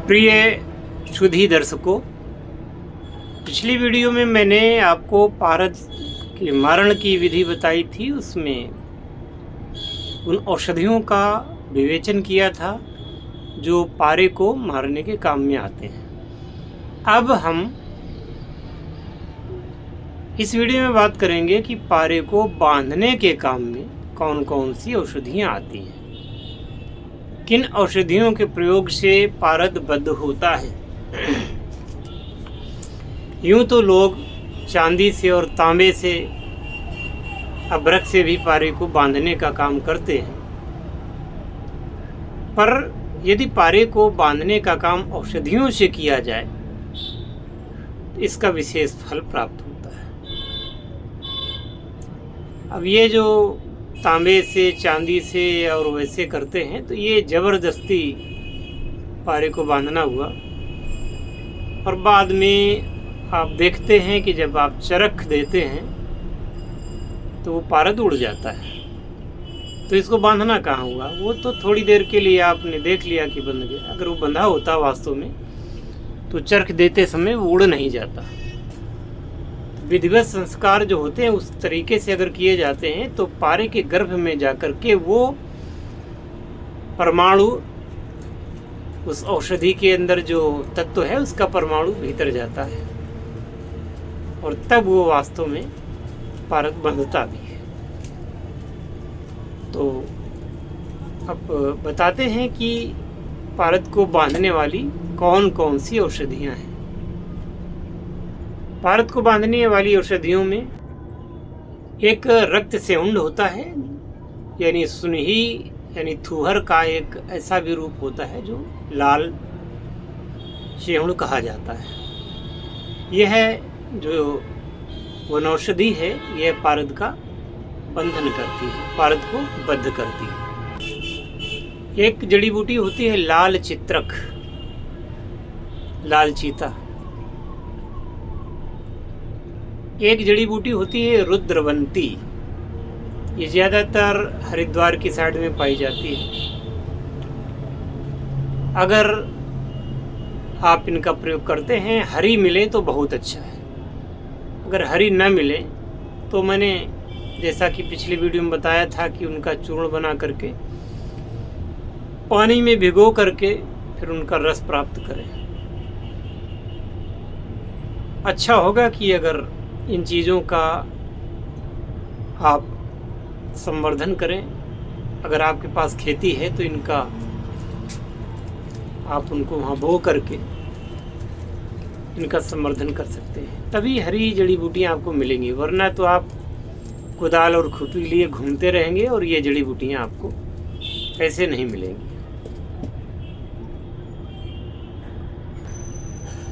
प्रिय सुधी दर्शकों, पिछली वीडियो में मैंने आपको पारद के मारण की विधि बताई थी। उसमें उन औषधियों का विवेचन किया था जो पारे को मारने के काम में आते हैं। अब हम इस वीडियो में बात करेंगे कि पारे को बांधने के काम में कौन कौन सी औषधियाँ आती हैं, किन औषधियों के प्रयोग से पारद बद्ध होता है। यूं तो लोग चांदी से और तांबे से, अभ्रक से भी पारे को बांधने का काम करते हैं, पर यदि पारे को बांधने का काम औषधियों से किया जाए तो इसका विशेष फल प्राप्त होता है। अब ये जो तांबे से, चांदी से और वैसे करते हैं तो ये ज़बरदस्ती पारे को बांधना हुआ, और बाद में आप देखते हैं कि जब आप चरख देते हैं तो वो पारद उड़ जाता है। तो इसको बांधना कहाँ हुआ? वो तो थोड़ी देर के लिए आपने देख लिया कि बंध गया। अगर वो बंधा होता वास्तव में तो चरख देते समय वो उड़ नहीं जाता। विधिवत संस्कार जो होते हैं उस तरीके से अगर किए जाते हैं तो पारे के गर्भ में जाकर के वो परमाणु, उस औषधि के अंदर जो तत्व है उसका परमाणु भीतर जाता है और तब वो वास्तव में पारद बंधता भी है। तो अब बताते हैं कि पारद को बांधने वाली कौन कौन सी औषधियाँ हैं। पारद को बांधने वाली औषधियों में एक रक्त सेहुंड होता है, यानी सुनही यानी थूहर का एक ऐसा भी रूप होता है जो लाल सेहुंड कहा जाता है। यह जो वनौषधि है यह पारद का बंधन करती है, पारद को बद्ध करती है। एक जड़ी बूटी होती है लाल चित्रक, लाल चीता। एक जड़ी बूटी होती है रुद्रवंती, ये ज़्यादातर हरिद्वार की साइड में पाई जाती है। अगर आप इनका प्रयोग करते हैं, हरी मिले तो बहुत अच्छा है। अगर हरी न मिले तो मैंने जैसा कि पिछली वीडियो में बताया था कि उनका चूर्ण बना करके पानी में भिगो करके फिर उनका रस प्राप्त करें। अच्छा होगा कि अगर इन चीज़ों का आप संवर्धन करें। अगर आपके पास खेती है तो इनका आप उनको वहाँ बो करके इनका संवर्धन कर सकते हैं, तभी हरी जड़ी बूटियाँ आपको मिलेंगी। वरना तो आप कुदाल और खुरपी लिए घूमते रहेंगे और ये जड़ी बूटियाँ आपको ऐसे नहीं मिलेंगी।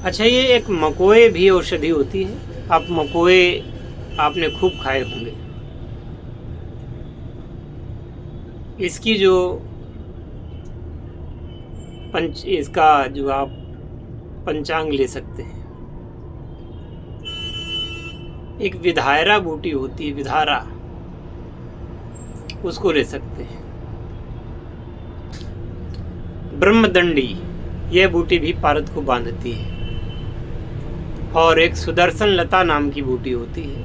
अच्छा, ये एक मकोए भी औषधि होती है। आप मकोए आपने खूब खाए होंगे। इसकी जो इसका जो आप पंचांग ले सकते हैं, एक विधायरा बूटी होती है, विधारा, उसको ले सकते हैं। ब्रह्मदंडी, यह बूटी भी पारद को बांधती है। और एक सुदर्शन लता नाम की बूटी होती है,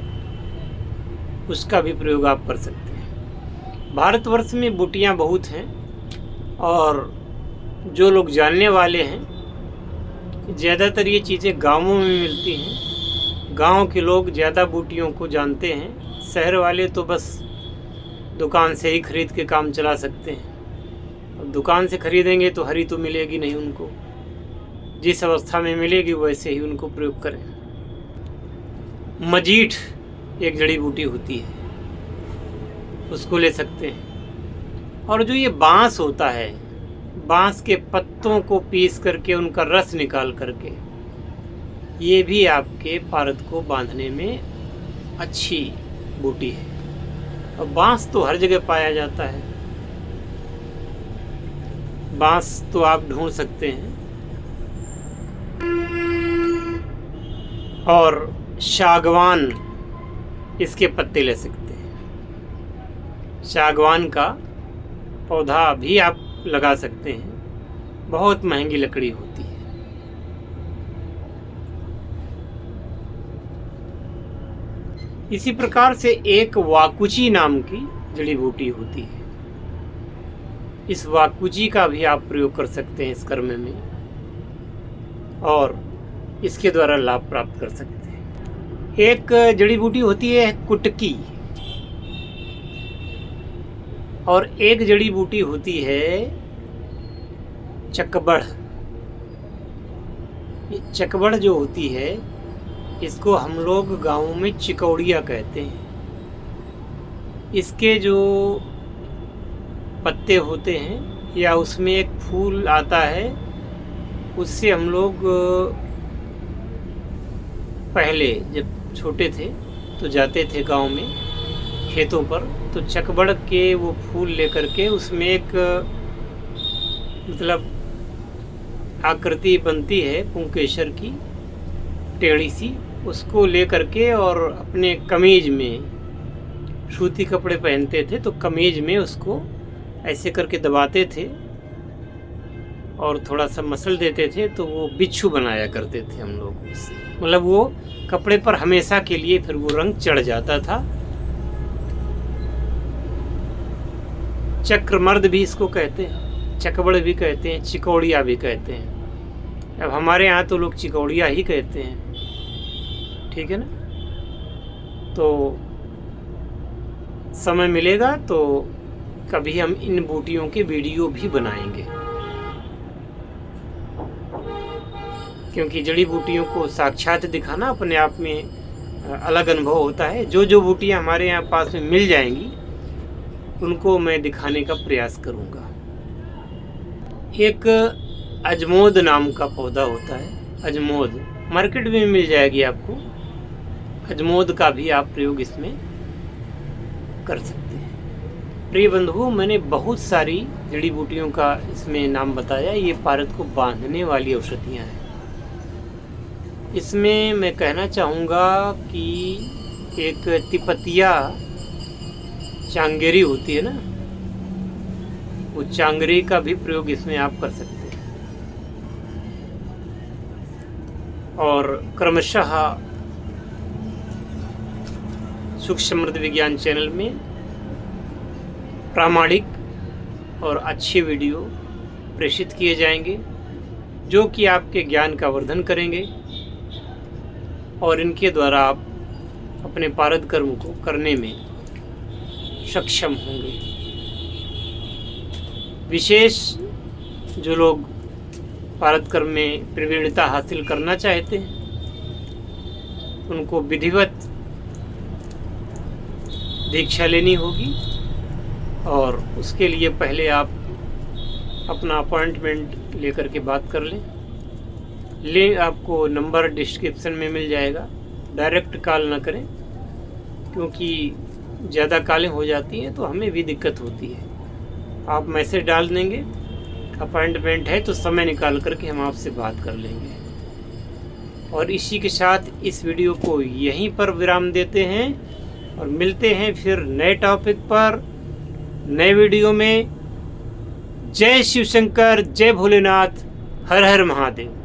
उसका भी प्रयोग आप कर सकते हैं। भारतवर्ष में बूटियाँ बहुत हैं और जो लोग जानने वाले हैं, ज़्यादातर ये चीज़ें गांवों में मिलती हैं। गांव के लोग ज़्यादा बूटियों को जानते हैं, शहर वाले तो बस दुकान से ही खरीद के काम चला सकते हैं। अब दुकान से खरीदेंगे तो हरी तो मिलेगी नहीं उनको, जिस अवस्था में मिलेगी वैसे ही उनको प्रयोग करें। मजीठ एक जड़ी बूटी होती है, उसको ले सकते हैं। और जो ये बांस होता है, बांस के पत्तों को पीस करके उनका रस निकाल करके, ये भी आपके पारद को बांधने में अच्छी बूटी है। और बांस तो हर जगह पाया जाता है, बांस तो आप ढूंढ सकते हैं। और सागवान, इसके पत्ते ले सकते हैं। सागवान का पौधा भी आप लगा सकते हैं, बहुत महंगी लकड़ी होती है। इसी प्रकार से एक वाकुची नाम की जड़ी बूटी होती है। इस वाकुची का भी आप प्रयोग कर सकते हैं इस कर्म में और इसके द्वारा लाभ प्राप्त कर सकते हैं। एक जड़ी बूटी होती है कुटकी और एक जड़ी बूटी होती है चकबड़। ये चकबड़ जो होती है इसको हम लोग गाँव में चिकौड़िया कहते हैं। इसके जो पत्ते होते हैं या उसमें एक फूल आता है, उससे हम लोग पहले जब छोटे थे तो जाते थे गांव में खेतों पर, तो चकबड़ के वो फूल लेकर के उसमें एक मतलब आकृति बनती है पुंकेसर की टेढ़ी सी, उसको लेकर के और अपने कमीज में, सूती कपड़े पहनते थे तो कमीज में उसको ऐसे करके दबाते थे और थोड़ा सा मसल देते थे तो वो बिच्छू बनाया करते थे हम लोग उससे। मतलब वो कपड़े पर हमेशा के लिए फिर वो रंग चढ़ जाता था। चक्रमर्द भी इसको कहते हैं, चकबड़ भी कहते हैं, चिकौड़िया भी कहते हैं। अब हमारे यहाँ तो लोग चिकौड़िया ही कहते हैं, ठीक है ना। तो समय मिलेगा तो कभी हम इन बूटियों के वीडियो भी बनाएंगे, क्योंकि जड़ी बूटियों को साक्षात दिखाना अपने आप में अलग अनुभव होता है। जो जो बूटियाँ हमारे यहाँ पास में मिल जाएंगी उनको मैं दिखाने का प्रयास करूँगा। एक अजमोद नाम का पौधा होता है, अजमोद मार्केट में मिल जाएगी आपको। अजमोद का भी आप प्रयोग इसमें कर सकते हैं। प्रिय बंधुओं, मैंने बहुत सारी जड़ी बूटियों का इसमें नाम बताया। ये पारद को बांधने वाली औषधियाँ हैं। इसमें मैं कहना चाहूँगा कि एक तिपतिया चांगेरी होती है ना, वो चांगेरी का भी प्रयोग इसमें आप कर सकते हैं। और क्रमशः सुख समृद्ध विज्ञान चैनल में प्रामाणिक और अच्छे वीडियो प्रेषित किए जाएंगे जो कि आपके ज्ञान का वर्धन करेंगे और इनके द्वारा आप अपने पारद कर्म को करने में सक्षम होंगे। विशेष जो लोग पारद कर्म में प्रवीणता हासिल करना चाहते हैं उनको विधिवत दीक्षा लेनी होगी और उसके लिए पहले आप अपना अपॉइंटमेंट लेकर के बात कर लें। लिंक आपको नंबर डिस्क्रिप्शन में मिल जाएगा। डायरेक्ट कॉल ना करें, क्योंकि ज़्यादा कॉलें हो जाती हैं तो हमें भी दिक्कत होती है। आप मैसेज डाल देंगे, अपॉइंटमेंट है तो समय निकाल करके हम आपसे बात कर लेंगे। और इसी के साथ इस वीडियो को यहीं पर विराम देते हैं और मिलते हैं फिर नए टॉपिक पर, नए वीडियो में। जय शिव शंकर, जय भोलेनाथ, हर हर महादेव।